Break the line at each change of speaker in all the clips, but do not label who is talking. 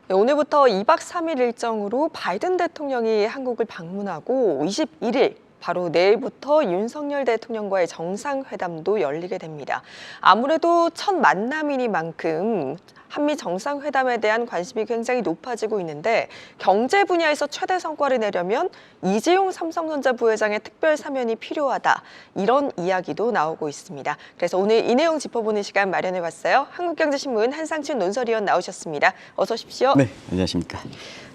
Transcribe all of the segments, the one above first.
네, 오늘부터 2박 3일 일정으로 바이든 대통령이 한국을 방문하고 21일 바로 내일부터 윤석열 대통령과의 정상회담도 열리게 됩니다. 아무래도 첫 만남이니만큼 한미 정상회담에 대한 관심이 굉장히 높아지고 있는데 경제 분야에서 최대 성과를 내려면 이재용 삼성전자 부회장의 특별 사면이 필요하다. 이런 이야기도 나오고 있습니다. 그래서 오늘 이 내용 짚어보는 시간 마련해봤어요. 한국경제신문 한상춘 논설위원 나오셨습니다. 어서 오십시오.
네, 안녕하십니까.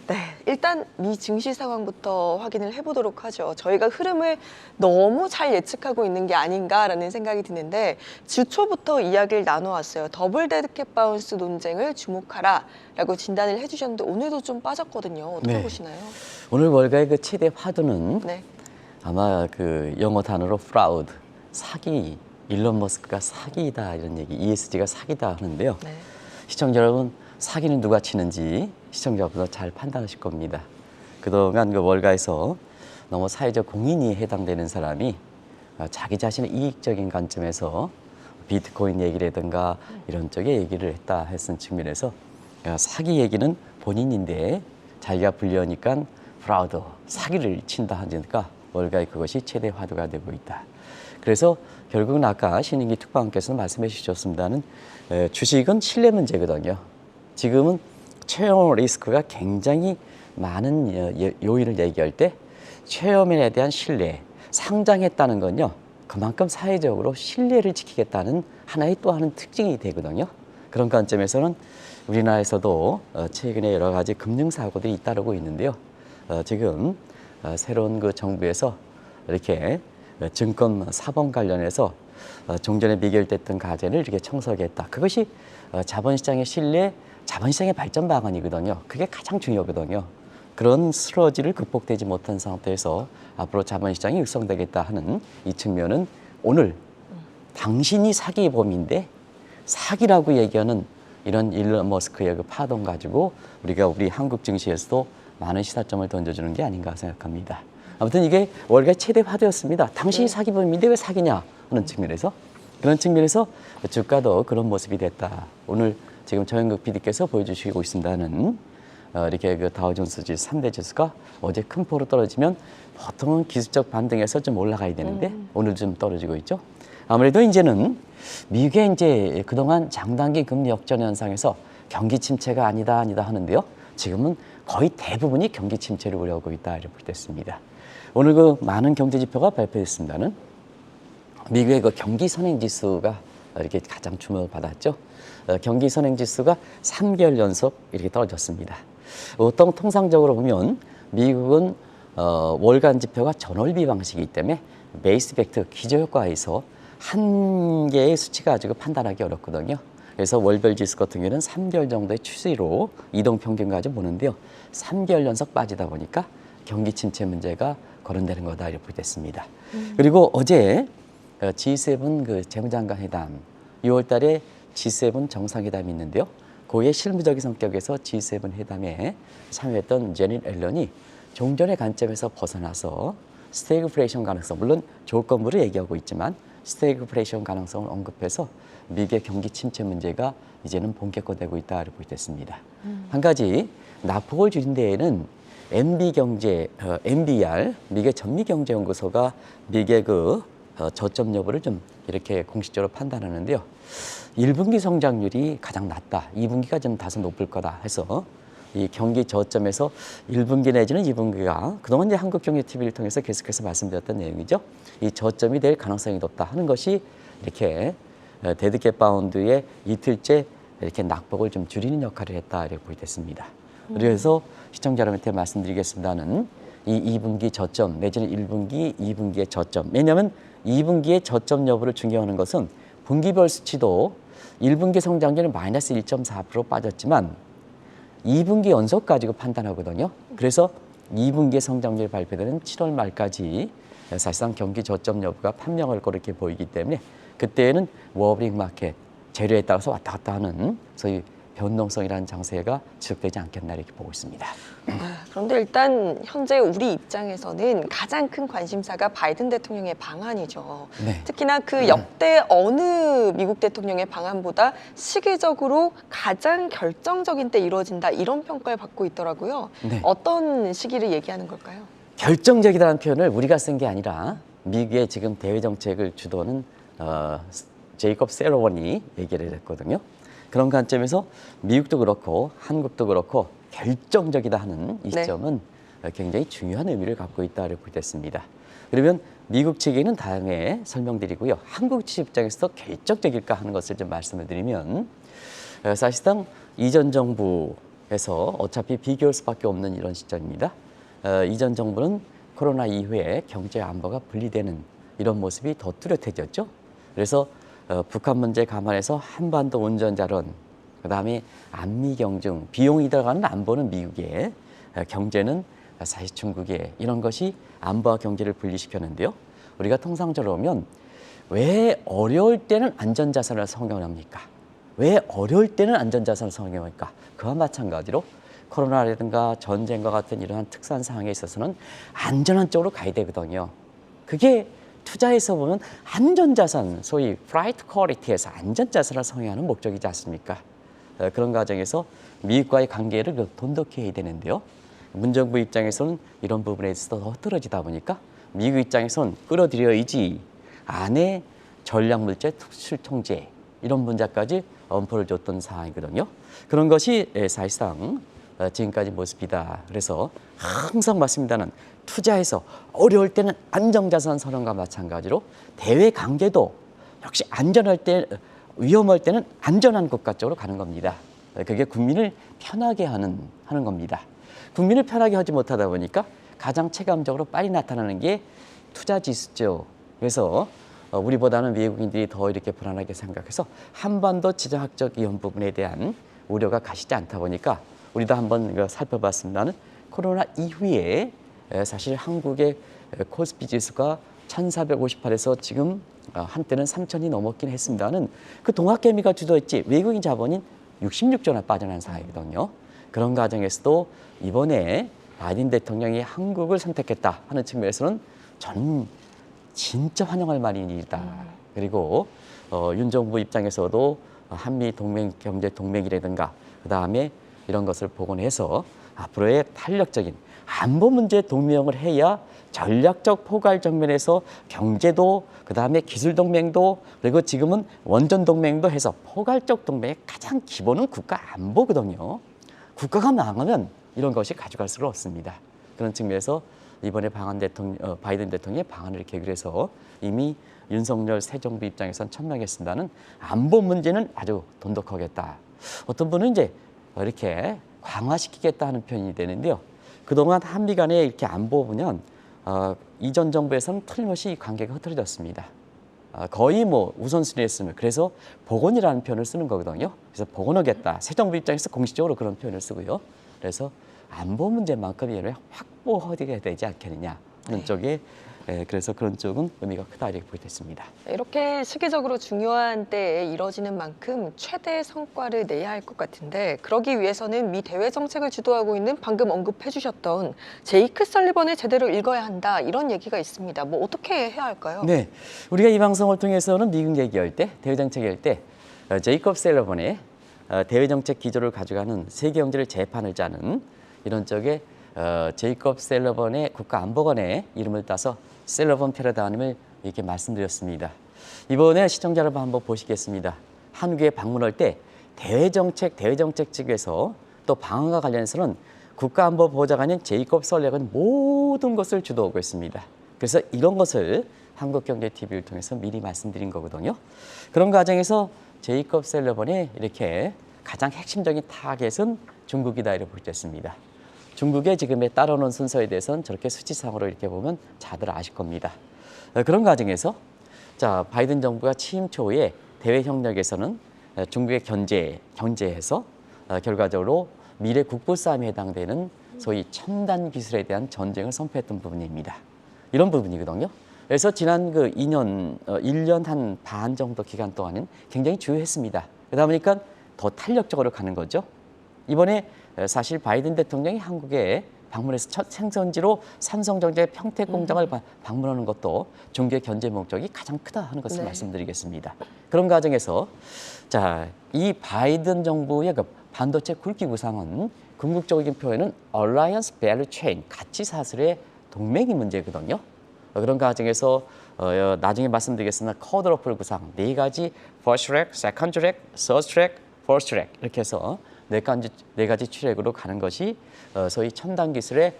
네, 일단 미 증시 상황부터 확인을 해보도록 하죠. 저희가 흐름을 너무 잘 예측하고 있는 게 아닌가라는 생각이 드는데 주 초부터 이야기를 나눠왔어요. 더블 데드캣 바운스 논쟁을 주목하라라고 진단을 해주셨는데 오늘도 좀 빠졌거든요. 어떻게
네.
보시나요?
오늘 월가의 그 최대 화두는
네.
아마 그 영어 단어로 fraud, 사기, 일론 머스크가 사기다 이런 얘기, ESG가 사기다 하는데요.
네.
시청자 여러분, 사기는 누가 치는지 시청자분들 잘 판단하실 겁니다. 그동안 그 월가에서 너무 사회적 공인이 해당되는 사람이 자기 자신의 이익적인 관점에서 비트코인 얘기라든가 이런 쪽에 얘기를 했다 했은 측면에서 사기 얘기는 본인인데 자기가 불리하니까 프라우드, 사기를 친다 하니까 월가의 그것이 최대 화두가 되고 있다. 그래서 결국은 아까 신인기 특파원께서 말씀해 주셨습니다는 주식은 신뢰 문제거든요. 지금은 체험 리스크가 굉장히 많은 요인을 얘기할 때 체험에 대한 신뢰, 상장했다는 건요. 그만큼 사회적으로 신뢰를 지키겠다는 하나의 또 하나의 특징이 되거든요. 그런 관점에서는 우리나라에서도 최근에 여러 가지 금융사고들이 잇따르고 있는데요. 지금 새로운 그 정부에서 이렇게 증권 사범 관련해서 종전에 미결됐던 과제를 이렇게 청소하겠다. 그것이 자본시장의 신뢰, 자본시장의 발전 방안이거든요. 그게 가장 중요하거든요. 그런 슬러지를 극복되지 못한 상태에서 앞으로 자본시장이 육성되겠다 하는 이 측면은 오늘 당신이 사기의 범인데 사기라고 얘기하는 이런 일론 머스크의 그 파동 가지고 우리가 우리 한국 증시에서도 많은 시사점을 던져주는 게 아닌가 생각합니다. 아무튼 이게 월가 최대 화두였습니다. 당신이 사기범인데 왜 사기냐 하는 측면에서 그런 측면에서 주가도 그런 모습이 됐다. 오늘 지금 정영국 PD께서 보여주시고 있습니다는 이렇게 그 다우존스 지수 3대 지수가 어제 큰 폭으로 떨어지면 보통은 기술적 반등에서 좀 올라가야 되는데 오늘 좀 떨어지고 있죠. 아무래도 이제는 미국의 이제 그동안 장단기 금리 역전 현상에서 경기 침체가 아니다 하는데요. 지금은 거의 대부분이 경기 침체를 우려하고 있다 이렇게 됐습니다. 오늘 그 많은 경제 지표가 발표됐습니다는 미국의 그 경기 선행 지수가 이렇게 가장 주목을 받았죠. 경기 선행 지수가 3개월 연속 이렇게 떨어졌습니다. 보통 통상적으로 보면 미국은 월간 지표가 전월비 방식이기 때문에 베이스 이펙트 기저효과에서 한 개의 수치 가지고 판단하기 어렵거든요. 그래서 월별 지수 같은 경우는 3개월 정도의 추세로 이동 평균 가지고 보는데요. 3개월 연속 빠지다 보니까 경기 침체 문제가 거론되는 거다 이렇게 됐습니다. 그리고 어제 G7 그 재무장관 회담 6월 달에 G7 정상회담이 있는데요. 그의 실무적인 성격에서 G7 회담에 참여했던 제닛 앨런이 종전의 관점에서 벗어나서 스태그플레이션 가능성, 물론 조건부를 얘기하고 있지만 스태그플레이션 가능성을 언급해서 미국의 경기 침체 문제가 이제는 본격화되고 있다 이렇게 됐습니다. 한 가지 낙폭을 줄인 데에는 MBR, 미국의 전미경제연구소가 미국의 그 저점 여부를 좀 이렇게 공식적으로 판단하는데요. 1분기 성장률이 가장 낮다. 2분기가 좀 다소 높을 거다 해서 이 경기 저점에서 1분기 내지는 2분기가 그동안 이제 한국경제TV를 통해서 계속해서 말씀드렸던 내용이죠. 이 저점이 될 가능성이 높다 하는 것이 이렇게 데드캣 바운드의 이틀째 이렇게 낙폭을 좀 줄이는 역할을 했다 이렇게 보이됐습니다. 그래서 시청자 여러분한테 말씀드리겠습니다는 이 2분기 저점 내지는 1분기, 2분기의 저점. 왜냐하면 2분기의 저점 여부를 중요하는 것은 분기별 수치도 1분기 성장률이 마이너스 1.4% 빠졌지만 2분기 연속 가지고 판단하거든요. 그래서 2분기의 성장률이 발표되는 7월 말까지 사실상 경기 저점 여부가 판명할 거로 이렇게 보이기 때문에 그때는 워브링 마켓, 재료에 따라서 왔다 갔다 하는 소위 변동성이라는 장세가 지속되지 않겠나 이렇게 보고 있습니다.
그런데 일단 현재 우리 입장에서는 가장 큰 관심사가 바이든 대통령의 방안이죠.
네.
특히나 그 역대 어느 미국 대통령의 방안보다 시기적으로 가장 결정적인 때 이루어진다 이런 평가를 받고 있더라고요.
네.
어떤 시기를 얘기하는 걸까요?
결정적이라는 표현을 우리가 쓴 게 아니라 미국의 지금 대외 정책을 주도하는 제이콥 셀러원이 얘기를 했거든요. 그런 관점에서 미국도 그렇고 한국도 그렇고 결정적이다 하는 이
네.
시점은 굉장히 중요한 의미를 갖고 있다고 보겠습니다. 그러면 미국 측에는 다음에 설명드리고요. 한국 측 입장에서도 결정적일까 하는 것을 좀 말씀을 드리면 사실상 이전 정부에서 어차피 비교할 수밖에 없는 이런 시점입니다. 이전 정부는 코로나 이후에 경제 안보가 분리되는 이런 모습이 더 뚜렷해졌죠. 그래서 북한 문제 감안해서 한반도 온전자론, 그다음에 안미 경중, 비용이 들어가는 안보는 미국의, 경제는 사실 중국의 이런 것이 안보와 경제를 분리시켰는데요. 우리가 통상적으로 보면 왜 어려울 때는 안전자산을 성경합니까? 왜 어려울 때는 안전자산을 성경합니까? 그와 마찬가지로 코로나라든가 전쟁과 같은 이러한 특수한 상황에 있어서는 안전한 쪽으로 가야 되거든요. 그게 투자에서 보면 안전자산, 소위 프라이트 퀄리티에서 안전자산을 성행하는 목적이지 않습니까? 그런 과정에서 미국과의 관계를 돈독히 해야 되는데요. 문정부 입장에서는 이런 부분에 있어서 더 떨어지다 보니까 미국 입장에서는 끌어들여야지 안에 전략물질 수출 통제 이런 문제까지 엄포를 줬던 상황이거든요. 그런 것이 사실상 지금까지 모습이다. 그래서 항상 말씀드리는 투자에서 어려울 때는 안정자산 선언과 마찬가지로 대외 관계도 역시 안전할 때, 위험할 때는 안전한 국가 쪽으로 가는 겁니다. 그게 국민을 편하게 하는 겁니다. 국민을 편하게 하지 못하다 보니까 가장 체감적으로 빨리 나타나는 게 투자 지수죠. 그래서 우리보다는 외국인들이 더 이렇게 불안하게 생각해서 한반도 지정학적 위험 부분에 대한 우려가 가시지 않다 보니까 우리도 한번 이거 살펴봤습니다는 코로나 이후에 사실 한국의 코스피 지수가 1458에서 지금 한때는 3000이 넘었긴 했습니다는 그 동학개미가 주도했지 외국인 자본인 66조나 빠져난 상황이거든요. 그런 과정에서도 이번에 바이든 대통령이 한국을 선택했다 하는 측면에서는 저는 진짜 환영할 만한 일이다. 그리고 윤 정부 입장에서도 한미 동맹, 경제 동맹이라든가 그다음에 이런 것을 복원해서 앞으로의 탄력적인 안보 문제 동맹을 해야 전략적 포괄 정면에서 경제도 그다음에 기술 동맹도 그리고 지금은 원전 동맹도 해서 포괄적 동맹의 가장 기본은 국가 안보거든요. 국가가 망하면 이런 것이 가져갈 수가 없습니다. 그런 측면에서 이번에 바이든 대통령의 방안을 계기로 해서 이미 윤석열 새 정부 입장에선 천명했습니다는 안보 문제는 아주 돈독하겠다. 어떤 분은 이제 이렇게 강화시키겠다 하는 표현이 되는데요. 그동안 한미 간에 이렇게 안보 보면 이전 정부에서는 틀림없이 이 관계가 흐트러졌습니다. 거의 뭐 우선순위였으면 그래서 복원이라는 표현을 쓰는 거거든요. 그래서 복원하겠다. 새 정부 입장에서 공식적으로 그런 표현을 쓰고요. 그래서 안보 문제만큼의 확보하게 되지 않겠느냐 하는 쪽에 그래서 그런 쪽은 의미가 크다 이렇게 보겠습니다.
이렇게 시기적으로 중요한 때에 이뤄지는 만큼 최대의 성과를 내야 할 것 같은데 그러기 위해서는 미 대외 정책을 주도하고 있는 방금 언급해 주셨던 제이크 설리번을 제대로 읽어야 한다 이런 얘기가 있습니다. 뭐 어떻게 해야 할까요?
네, 우리가 이 방송을 통해서는 미국 얘기할 때, 대외 정책 얘기할 때 제이콥 셀러번의 대외 정책 기조를 가져가는 세계 경제를 재판을 짜는 이런 쪽에 제이콥 셀러번의 국가안보관의 이름을 따서 셀러번 패러다임을 이렇게 말씀드렸습니다. 이번에 시청자 여러분 한번 보시겠습니다. 한국에 방문할 때 대외정책 측에서 또 방안과 관련해서는 국가안보보좌관인 제이콥 셀러번이 모든 것을 주도하고 있습니다. 그래서 이런 것을 한국경제TV를 통해서 미리 말씀드린 거거든요. 그런 과정에서 제이콥 셀러번의 이렇게 가장 핵심적인 타겟은 중국이다 이렇게 보겠습니다. 중국의 지금의 따라오는 순서에 대해서는 저렇게 수치상으로 이렇게 보면 다들 아실 겁니다. 그런 과정에서 자 바이든 정부가 취임 초에 대외 협력에서는 중국의 견제해서 결과적으로 미래 국부 싸움에 해당되는 소위 첨단 기술에 대한 전쟁을 선포했던 부분입니다. 이런 부분이거든요. 그래서 지난 그 1년 한 반 정도 기간 동안은 굉장히 주요했습니다. 그러다 보니까 더 탄력적으로 가는 거죠. 이번에 사실 바이든 대통령이 한국에 방문해서 첫 생선지로 삼성전자의 평택 공장을 방문하는 것도 중국의 견제 목적이 가장 크다 하는 것을
네.
말씀드리겠습니다. 그런 과정에서 자, 이 바이든 정부의 그 반도체 굵기 구상은 궁극적인 표현은 Alliance Value Chain, 가치 사슬의 동맹이 문제거든요. 그런 과정에서 나중에 말씀드리겠으나 쿼드러플 구상 네 가지 First Track, Second Track, Third Track, Fourth Track 이렇게 해서 네 가지 트랙으로 가는 것이 소위 첨단 기술의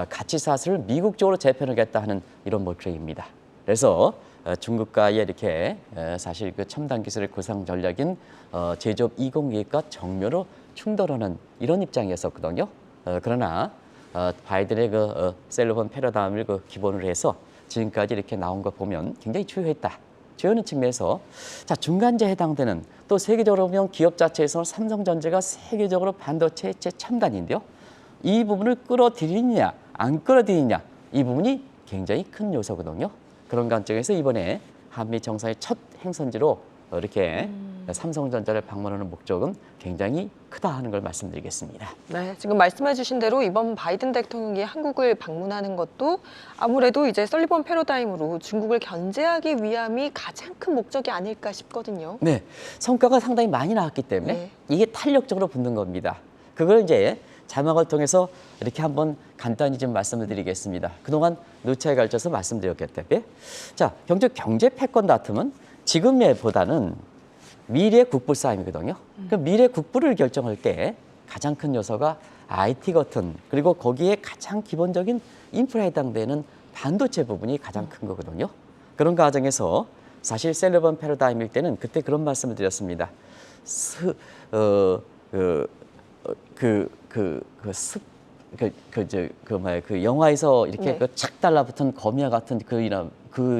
가치 사슬을 미국적으로 재편하겠다 하는 이런 목표입니다. 그래서 중국과의 이렇게 사실 그 첨단 기술의 구상 전략인 제조업 2021과 정면으로 충돌하는 이런 입장이었었거든요. 그러나 바이든의 그 셀러번 패러다임을 그 기본으로 해서 지금까지 이렇게 나온 거 보면 굉장히 주요했다. 주요하는 측면에서 자, 중간재에 해당되는 또 세계적으로 보면 기업 자체에서는 삼성전자가 세계적으로 반도체 첨단인데요. 이 부분을 끌어들이느냐 안 끌어들이느냐 이 부분이 굉장히 큰 요소거든요. 그런 관점에서 이번에 한미 정상의 첫 행선지로 이렇게 삼성전자를 방문하는 목적은 굉장히 크다 하는 걸 말씀드리겠습니다.
네, 지금 말씀해 주신 대로 이번 바이든 대통령이 한국을 방문하는 것도 아무래도 이제 설리번 패러다임으로 중국을 견제하기 위함이 가장 큰 목적이 아닐까 싶거든요.
네, 성과가 상당히 많이 나왔기 때문에
네.
이게 탄력적으로 붙는 겁니다. 그걸 이제 자막을 통해서 이렇게 한번 간단히 좀 말씀을 드리겠습니다. 그동안 누차에 걸쳐서 말씀드렸기 때문에 자, 경제 패권 다툼은 지금보다는 미래 국부 싸움이거든요. 그 미래 국부를 결정할 때 가장 큰 요소가 IT 같은 그리고 거기에 가장 기본적인 인프라에 해당되는 반도체 부분이 가장 큰 거거든요. 그런 과정에서 사실 셀러번 패러다임일 때는 그때 그런 말씀을 드렸습니다. 그 영화에서 이렇게
네.
그 착 달라붙은 거미와 같은 그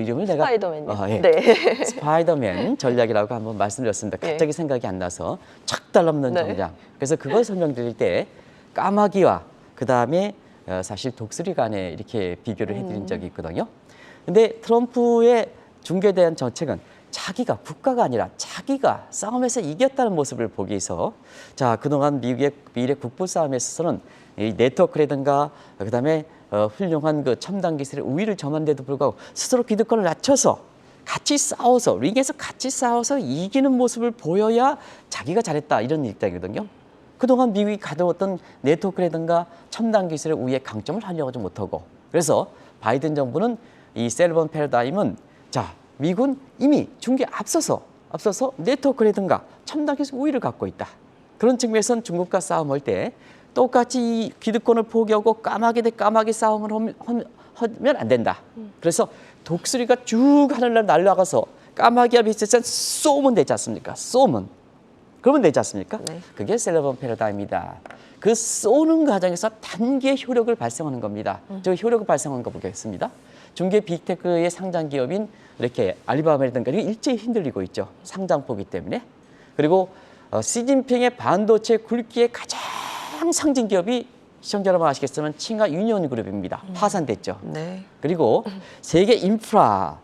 이름을 내가
스파이더맨요.
예.
네.
스파이더맨 전략이라고 한번 말씀드렸습니다. 갑자기 생각이 안 나서 착 달라붙는
네.
전략. 그래서 그걸 설명드릴 때 까마귀와 그 다음에 사실 독수리 간에 이렇게 비교를 해드린 적이 있거든요. 근데 트럼프의 중국에 대한 정책은 자기가 국가가 아니라 자기가 싸움에서 이겼다는 모습을 보기 위해서 자, 그동안 미국의 미래 국부 싸움에 있어서는 이 네트워크라든가 그다음에 훌륭한 그 첨단 기술의 우위를 점한데도 불구하고 스스로 기득권을 낮춰서 같이 싸워서 링에서 같이 싸워서 이기는 모습을 보여야 자기가 잘했다 이런 입장이거든요. 그동안 미국이 가져왔던 네트워크라든가 첨단 기술의 우위의 강점을 하려고 하지 못하고 그래서 바이든 정부는 이 셀러번 패러다임은 자, 미국은 이미 중국에 앞서서 네트워크라든가 첨단 기술 우위를 갖고 있다. 그런 측면에서는 중국과 싸움할 때 똑같이 이 기득권을 포기하고 까마귀 대 까마귀 싸움을 하면 안 된다. 그래서 독수리가 쭉 하늘날 날아가서 까마귀와 비슷해서 쏘면 되지 않습니까? 쏘면. 그러면 되지 않습니까?
네.
그게 셀러번 패러다임이다. 그 쏘는 과정에서 단계 효력을 발생하는 겁니다. 저 효력을 발생하는 거 보겠습니다. 중계 빅테크의 상장 기업인 이렇게 알리바바라든가 일제히 흔들리고 있죠. 상장폭이 때문에. 그리고 시진핑의 반도체 굵기의 가장 상징 기업이 시청자 여러분 아시겠지만 칭화 유니온 그룹입니다. 파산됐죠.
네.
그리고 세계 인프라,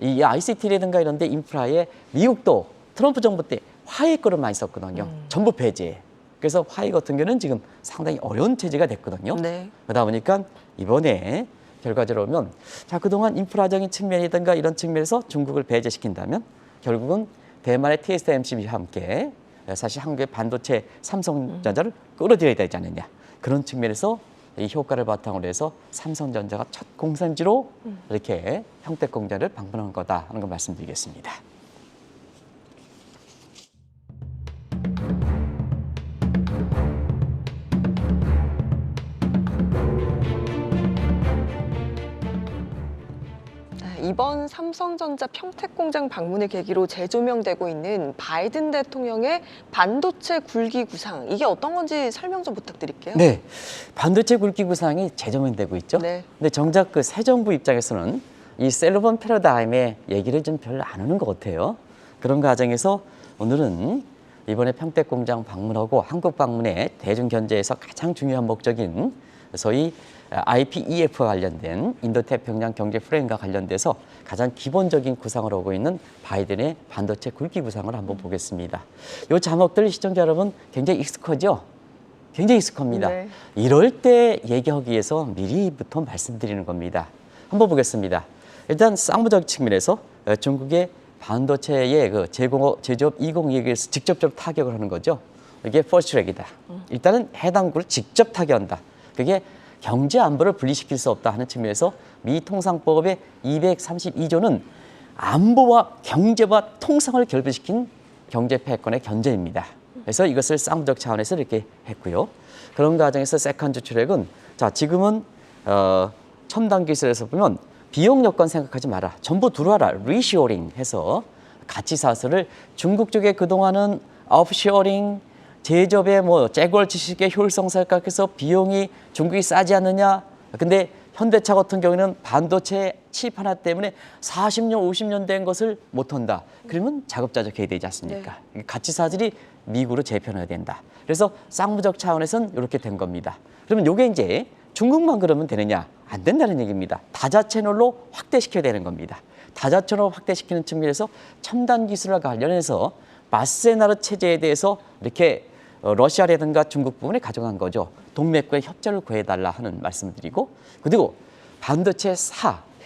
이 ICT라든가 이런 데 인프라에 미국도 트럼프 정부 때 화웨이 거를 많이 썼거든요. 전부 배제. 그래서 화웨이 같은 경우는 지금 상당히 어려운 체제가 됐거든요.
네.
그러다 보니까 이번에 결과적으로 보면 자, 그동안 인프라적인 측면이든가 이런 측면에서 중국을 배제시킨다면 결국은 대만의 TSMC와 함께 사실 한국의 반도체 삼성전자를 끌어들여야 되지 않느냐. 그런 측면에서 이 효과를 바탕으로 해서 삼성전자가 첫 공산지로 이렇게 평택 공장을 방문한 거다 하는 걸 말씀드리겠습니다.
이번 삼성전자 평택공장 방문을 계기로 재조명되고 있는 바이든 대통령의 반도체 굴기 구상, 이게 어떤 건지 설명 좀 부탁드릴게요.
네, 반도체 굵기 구상이 재조명되고 있죠.
네.
근데 정작 그 새 정부 입장에서는 이 셀러번 패러다임의 얘기를 좀 별로 안 하는 것 같아요. 그런 과정에서 오늘은 이번에 평택공장 방문하고 한국 방문의 대중 견제에서 가장 중요한 목적인 소위 IPEF와 관련된 인도태평양 경제 프레임과 관련돼서 가장 기본적인 구상을 하고 있는 바이든의 반도체 굵기 구상을 한번 보겠습니다. 이 자막들 시청자 여러분 굉장히 익숙하죠? 굉장히 익숙합니다.
네.
이럴 때 얘기하기 위해서 미리부터 말씀드리는 겁니다. 한번 보겠습니다. 일단 쌍무적 측면에서 중국의 반도체의 그 제조업 2021에서 직접적으로 타격을 하는 거죠. 이게 퍼스트트랙이다. 일단은 해당 국을 직접 타격한다. 그게 경제 안보를 분리시킬 수 없다 하는 측면에서 미 통상법의 232조는 안보와 경제와 통상을 결부시킨 경제 패권의 견제입니다. 그래서 이것을 쌍무적 차원에서 이렇게 했고요. 그런 과정에서 세컨드 트랙은 자 지금은 첨단 기술에서 보면 비용 여건 생각하지 마라. 전부 들어와라. 리쇼링 해서 가치 사슬을 중국 쪽에 그동안은 업쇼링 제조업의 뭐 재고월 지식의 효율성 생각해서 비용이 중국이 싸지 않느냐. 근데 현대차 같은 경우에는 반도체 칩 하나 때문에 40년, 50년 된 것을 못한다. 그러면 자급자족해야 되지 않습니까? 가치 사슬이 미국으로 재편해야 된다. 그래서 쌍무적 차원에서는 이렇게 된 겁니다. 그러면 이게 이제 중국만 그러면 되느냐? 안 된다는 얘기입니다. 다자 채널로 확대시켜야 되는 겁니다. 다자 채널로 확대시키는 측면에서 첨단 기술과 관련해서 마스에나르 체제에 대해서 이렇게 러시아라든가 중국 부분에 가져간 거죠. 동맹과의 협조를 구해달라 하는 말씀을 드리고 그리고 반도체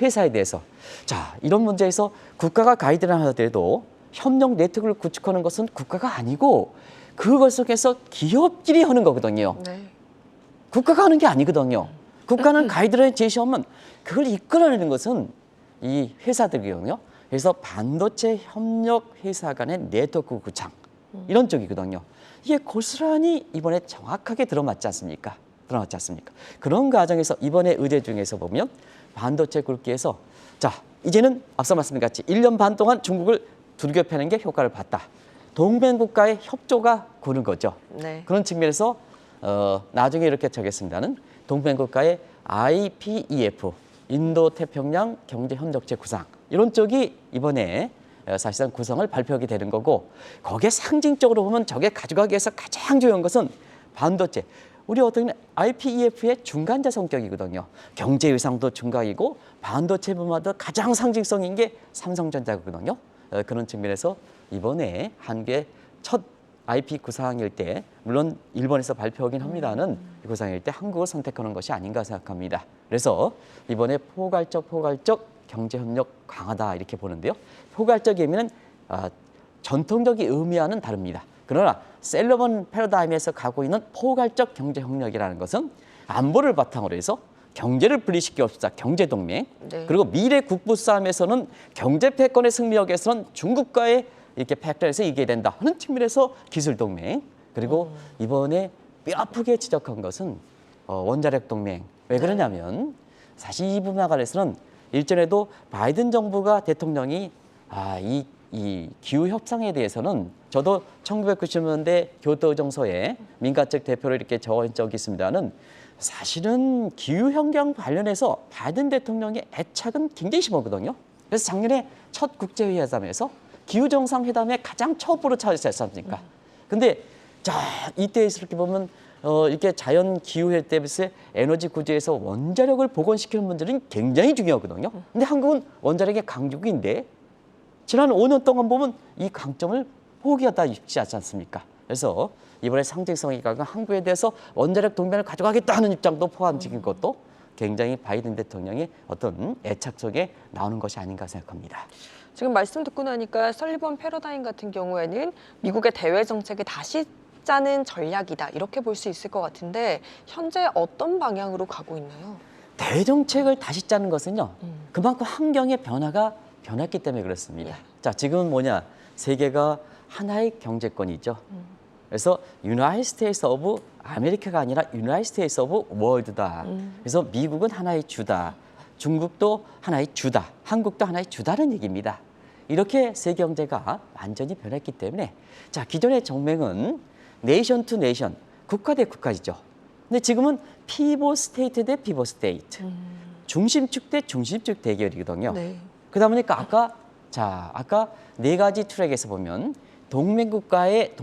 회사에 대해서 자 이런 문제에서 국가가 가이드를 하더라도 협력 네트워크를 구축하는 것은 국가가 아니고 그것 속에서 기업끼리 하는 거거든요.
네.
국가가 하는 게 아니거든요. 국가는 가이드라인 제시하면 그걸 이끌어내는 것은 이 회사들이거든요. 그래서 반도체 협력 회사 간의 네트워크 구창 이런 쪽이거든요. 이게 고스란히 이번에 정확하게 들어맞지 않습니까? 들어맞지 않습니까? 그런 과정에서 이번에 의제 중에서 보면 반도체 굵기에서 자 이제는 앞서 말씀드린 같이 1년 반 동안 중국을 두들겨 패는 게 효과를 봤다. 동맹국가의 협조가 고른 거죠.
네.
그런 측면에서 나중에 이렇게 적겠습니다는 동맹국가의 IPEF 인도태평양 경제협력체 구상 이런 쪽이 이번에 사실상 구성을 발표하게 되는 거고 거기에 상징적으로 보면 저게 가져가기 위해서 가장 중요한 것은 반도체 우리 어떻게 IPEF의 중간자 성격이거든요. 경제 의상도 중간이고 반도체 분야도 가장 상징성인 게 삼성전자거든요. 그런 측면에서 이번에 한국의 첫 IP 구상일 때 물론 일본에서 발표하긴 합니다는 구상일 때 한국을 선택하는 것이 아닌가 생각합니다. 그래서 이번에 포괄적 경제협력 강화다 이렇게 보는데요. 포괄적 의미는 전통적인 의미와는 다릅니다. 그러나 셀러번 패러다임에서 가고 있는 포괄적 경제협력이라는 것은 안보를 바탕으로 해서 경제를 분리시키옵시다. 경제동맹.
네.
그리고 미래 국부 싸움에서는 경제 패권의 승리역에서는 중국과의 이렇게 팩터에서 이기게 된다 하는 측면에서 기술동맹. 그리고 이번에 뼈아프게 지적한 것은 원자력 동맹. 왜 그러냐면 사실 이 분야 관련해서는 일전에도 바이든 정부가 대통령이 이 기후 협상에 대해서는 저도 1990년대 교토 의정서에 민간 측 대표로 이렇게 적은 적이 있습니다는 사실은 기후 환경 관련해서 바이든 대통령의 애착은 굉장히 심하거든요. 그래서 작년에 첫 국제회담에서 기후 정상회담에 가장 첩으로 찾았지 않습니까? 근데 자 이때 이렇게 보면 이렇게 자연 기후에 대비해서 에너지 구조에서 원자력을 복원시키는 문제는 굉장히 중요하거든요. 근데 한국은 원자력의 강국인데 지난 5년 동안 보면 이 강점을 포기하다 싶지 않습니까? 그래서 이번에 상징성이 강한 한국에 대해서 원자력 동맹을 가져가겠다 하는 입장도 포함적인 것도 굉장히 바이든 대통령의 어떤 애착 속에 나오는 것이 아닌가 생각합니다.
지금 말씀 듣고 나니까 설리번 패러다임 같은 경우에는 미국의 대외 정책을 다시 짜는 전략이다 이렇게 볼 수 있을 것 같은데 현재 어떤 방향으로 가고 있나요?
대정책을 다시 짜는 것은요. 그만큼 환경의 변화가 변했기 때문에 그렇습니다. 자, 지금은 뭐냐? 세계가 하나의 경제권이죠. 그래서 유나이티드 스테이트 오브 아메리카가 아니라 유나이티드 스테이트 오브 월드다. 그래서 미국은 하나의 주다. 중국도 하나의 주다. 한국도 하나의 주다는 얘기입니다. 이렇게 세계 경제가 완전히 변했기 때문에 자, 기존의 정맹은 네이션 투 네이션, 국가 대 국가이죠. 근데 지금은 피보 스테이트 대 피보 스테이트. 중심축 대 중심축 대결이거든요.
네.
그러다 보니까 아까 네 가지 트랙에서 보면 동맹국가의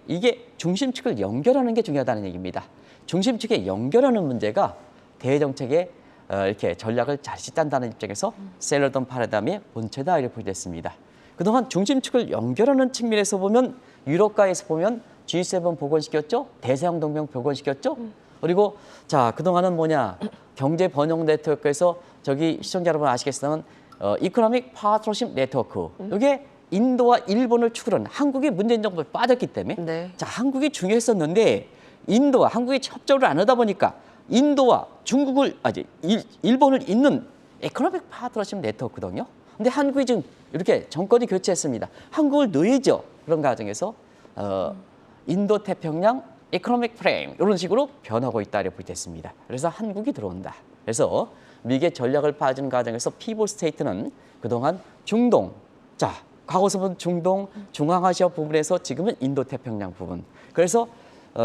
이게 중심축을 연결하는 게 중요하다는 얘기입니다. 중심축에 연결하는 문제가 대정책의 이렇게 전략을 잘 짠다는 입장에서 셀러던 파라다임의 본체다 이렇게 보겠습니다. 그동안 중심축을 연결하는 측면에서 보면 유럽가에서 보면 G7 복원시켰죠. 대서양 동맹 복원시켰죠. 그리고 자 그동안은 뭐냐 경제 번영 네트워크에서 저기 시청자 여러분 아시겠지만 이코노믹 파트너십 네트워크 이게 인도와 일본을 축으로는 한국이 문재인 정부에 빠졌기 때문에
네.
자 한국이 중요했었는데 인도와 한국이 협조를 안 하다 보니까 인도와 중국을 일본을 잇는 이코노믹 파트너십 네트워크거든요. 근데 한국이 지금 이렇게 정권이 교체했습니다. 한국을 넣어야죠. 그런 과정에서 인도 태평양 이코노믹 프레임 이런 식으로 변하고 있다 이렇게 보겠습니다. 그래서 한국이 들어온다. 그래서 미국의 전략을 파악하는 과정에서 피보 스테이트는 그동안 중동, 자 과거서는 중동, 중앙아시아 부분에서 지금은 인도 태평양 부분. 그래서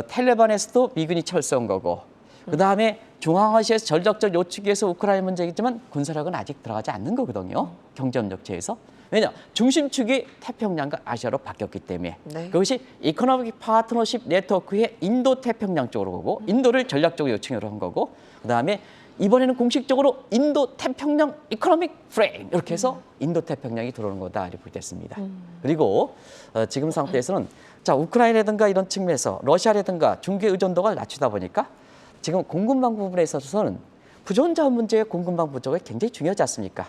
텔레반에서도 미군이 철수한 거고 그 다음에 중앙아시아에서 전략적 요측에서 우크라이나 문제이지만 군사력은 아직 들어가지 않는 거거든요. 경제협력체에서. 왜냐? 중심축이 태평양과 아시아로 바뀌었기 때문에
네.
그것이 이코노믹 파트너십 네트워크의 인도 태평양 쪽으로 가고 인도를 전략적으로 요청으로 한 거고 그 다음에 이번에는 공식적으로 인도 태평양 이코노믹 프레임 이렇게 해서 인도 태평양이 들어오는 거다 이렇게 보겠습니다. 그리고 지금 상태에서는 자 우크라이나라든가 이런 측면에서 러시아라든가 중국의 의존도가 낮추다 보니까 지금 공급망 부분에 있어서는 부존자원 문제의 공급망 부족이 굉장히 중요하지 않습니까?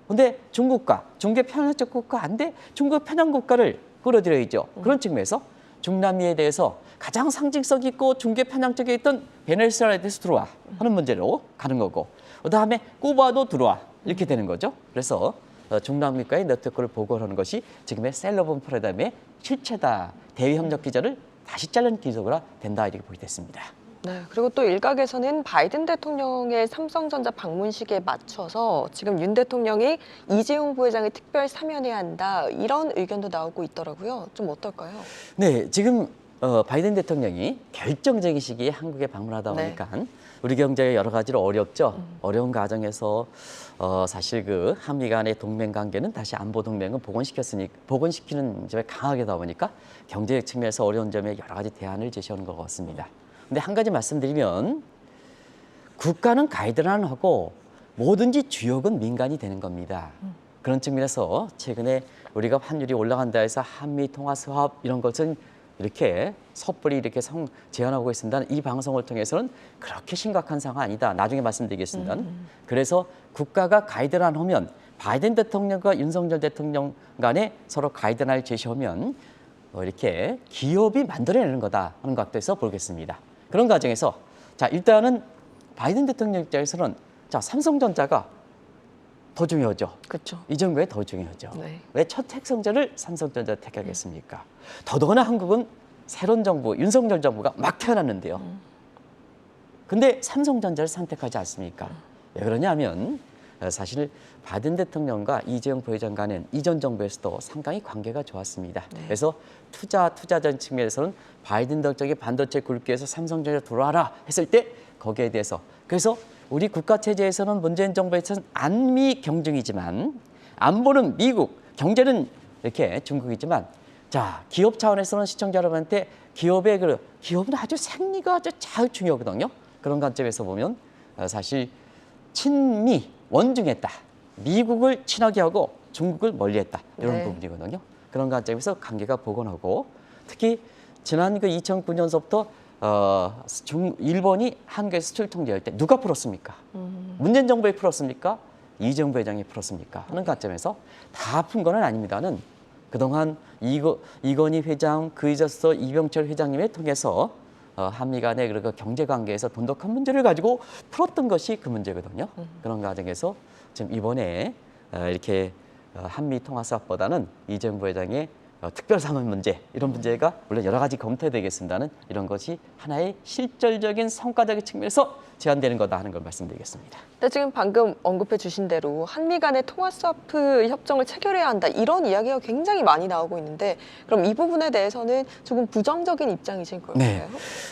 근데 중국과 중국의 편향적 국가 안 돼? 중국의 편향 국가를 끌어들여야죠. 그런 측면에서 중남미에 대해서 가장 상징성 있고 중국의 편향 쪽에 있던 베네수엘라에 대해서 들어와 하는 문제로 가는 거고 그다음에 쿠바도 들어와 이렇게 되는 거죠. 그래서 중남미과의 네트워크를 보고하는 것이 지금의 셀러본 프레담의 실체다. 대외협력 기조를 다시 짜는 기조가 된다 이렇게 보게 됐습니다.
네, 그리고 또 일각에서는 바이든 대통령의 삼성전자 방문식에 맞춰서 지금 윤 대통령이 이재용 부회장이 특별 사면해야 한다 이런 의견도 나오고 있더라고요. 좀 어떨까요?
네, 지금 바이든 대통령이 결정적인 시기에 한국에 방문하다 보니까 우리 경제가 여러 가지로 어렵죠. 어려운 과정에서 사실 그 한미 간의 동맹 관계는 다시 안보 동맹은 복원시키는 점에 강하게 다 보니까 경제적 측면에서 어려운 점에 여러 가지 대안을 제시하는 것 같습니다. 근데 한 가지 말씀드리면 국가는 가이드라인을 하고 뭐든지 주역은 민간이 되는 겁니다. 그런 측면에서 최근에 우리가 환율이 올라간다 해서 한미 통화 수합 이런 것은 이렇게 섣불리 이렇게 제안하고 있습니다. 이 방송을 통해서는 그렇게 심각한 상황 아니다. 나중에 말씀드리겠습니다. 그래서 국가가 가이드라인 하면 바이든 대통령과 윤석열 대통령 간에 서로 가이드라인을 제시하면 이렇게 기업이 만들어내는 거다 하는 각도에서 보겠습니다. 그런 과정에서 자 일단은 바이든 대통령 입장에서는 자 삼성전자가 더 중요하죠.
그렇죠.
이 정부에 더 중요하죠.
네.
왜 첫 택성자를 삼성전자 택하겠습니까? 더더구나 한국은 새로운 정부, 윤석열 정부가 막 태어났는데요. 근데 삼성전자를 선택하지 않습니까? 왜 그러냐면 사실 바이든 대통령과 이재용 부회장 간은 이전 정부에서도 상당히 관계가 좋았습니다.
네.
그래서 투자전 측면에서는 바이든 대통령이 반도체 굵기에서 삼성전자 들어와라 했을 때 거기에 대해서 그래서 우리 국가 체제에서는 문재인 정부에서는 안미 경쟁이지만 안보는 미국, 경제는 이렇게 중국이지만 자 기업 차원에서는 시청자 여러분한테 기업은 아주 생리가 아주 잘 중요하거든요. 그런 관점에서 보면 사실 친미 원중했다. 미국을 친하게 하고 중국을 멀리했다 이런
네.
부분이거든요. 그런 관점에서 관계가 복원하고 특히 지난 그 2009년서부터 일본이 한국에 수출 통제할 때 누가 풀었습니까? 문재인 정부에 풀었습니까? 이재용 부회장이 풀었습니까? 하는 관점에서 다 푼 건 아닙니다는 그동안 이건희 회장, 그 이저서 이병철 회장님을 통해서 한미 간의 그 경제 관계에서 돈독한 문제를 가지고 풀었던 것이 그 문제거든요. 그런 과정에서 지금 이번에 이렇게 한미 통화 수합보다는 이재용 부회장의 특별 사면 문제 이런 문제가 물론 여러 가지 검토되겠습니다는 이런 것이 하나의 실질적인 성과적인 측면에서 제한되는 거다 하는 걸 말씀드리겠습니다.
네, 지금 방금 언급해 주신 대로 한미 간의 통화 스와프 협정을 체결해야 한다 이런 이야기가 굉장히 많이 나오고 있는데 그럼 이 부분에 대해서는 조금 부정적인 입장이신 걸까요?
네,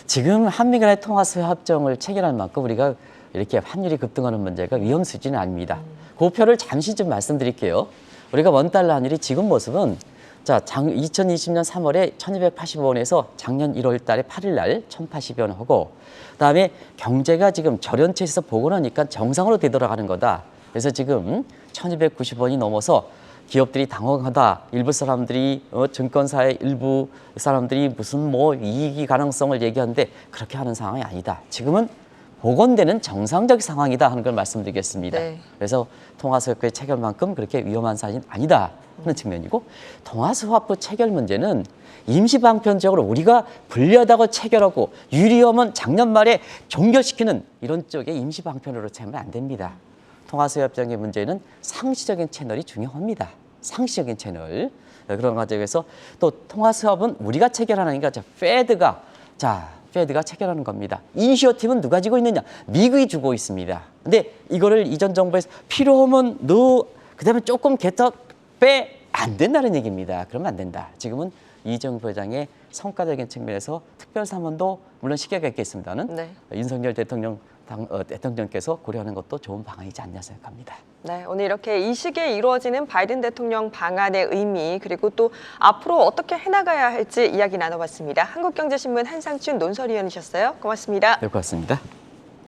지금 한미 간의 통화 수합 협정을 체결할 만큼 우리가 이렇게 환율이 급등하는 문제가 위험 수준은 아닙니다. 그 표를 잠시 좀 말씀드릴게요. 우리가 원달러 환율이 지금 모습은 자, 2020년 3월에 1,280원에서 작년 1월 달에 8일 날 1,080원 하고, 그다음에 경제가 지금 저련체에서 보고 나니까 정상으로 되돌아가는 거다. 그래서 지금 1,290원이 넘어서 기업들이 당황하다. 일부 사람들이 증권사의 일부 사람들이 무슨 뭐 이익이 가능성을 얘기하는데 그렇게 하는 상황이 아니다. 지금은 복원되는 정상적 상황이다 하는 걸 말씀드리겠습니다.
네.
그래서 통화수협회 체결만큼 그렇게 위험한 사안이 아니다 하는 측면이고, 통화수화부 체결 문제는 임시방편적으로 우리가 불리하다고 체결하고 유리하면 작년 말에 종결시키는 이런 쪽에 임시방편으로 체결하면 안 됩니다. 통화수협장의 문제는 상시적인 채널이 중요합니다. 상시적인 채널. 그런 과정에서 또 통화수협은 우리가 체결하니까 페드가 체결하는 겁니다. 이니셔티브는 누가 지고 있느냐? 미국이 주고 있습니다. 근데 이거를 이전 정부에서 필요하면 그다음에 조금 빼 안 된다는 얘기입니다. 그러면 안 된다. 지금은 이정부 회장의 성과적인 측면에서 특별사면도 물론 시기가 있겠습니다는
네.
윤석열 대통령께서 고려하는 것도 좋은 방안이지 않냐 생각합니다.
네, 오늘 이렇게 이 시기에 이루어지는 바이든 대통령 방안의 의미, 그리고 또 앞으로 어떻게 해나가야 할지 이야기 나눠봤습니다. 한국경제신문 한상춘 논설위원이셨어요. 고맙습니다.
네, 고맙습니다.